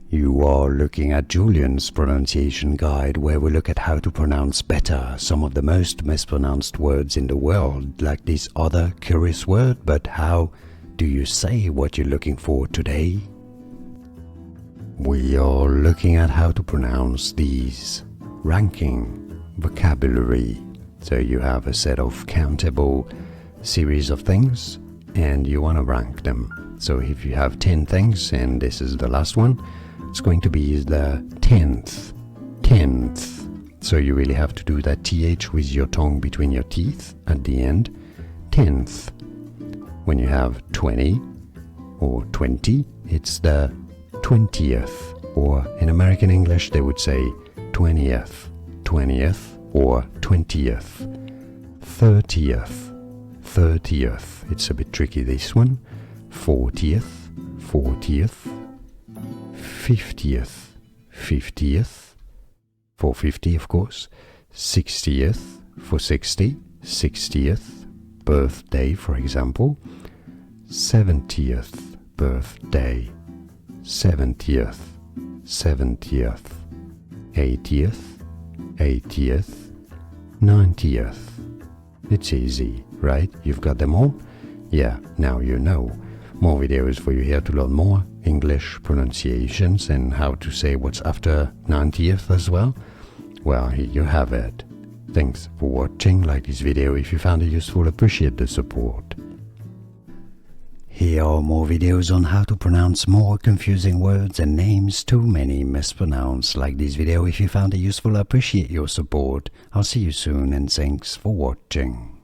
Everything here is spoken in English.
You are looking at Julian's pronunciation guide, where we look at how to pronounce better some of the most mispronounced words in the world, like this other curious word. But how do you say what you're looking for today? We are looking at how to pronounce these ranking vocabulary. So you have a set of countable series of things and you want to rank them. So if you have 10 things and this is the last one, it's going to be the 10th. So you really have to do that th with your tongue between your teeth at the end. 10th. When you have 20 or 20, it's the 20th, or in American English they would say 20th or 20th. 30th, it's a bit tricky this one. 40th, 50th, for 50 of course. 60th, for 60th birthday for example. 70th birthday, 70th, 80th, 90th. It's easy, right? You've got them all? Yeah, now you know. More videos for you here to learn more English pronunciations and how to say what's after 90th as well. Well, here you have it. Thanks for watching. Like this video if you found it useful. Appreciate the support. Here are more videos on how to pronounce more confusing words and names too many mispronounced. Like this video if you found it useful. Appreciate your support. I'll see you soon and thanks for watching.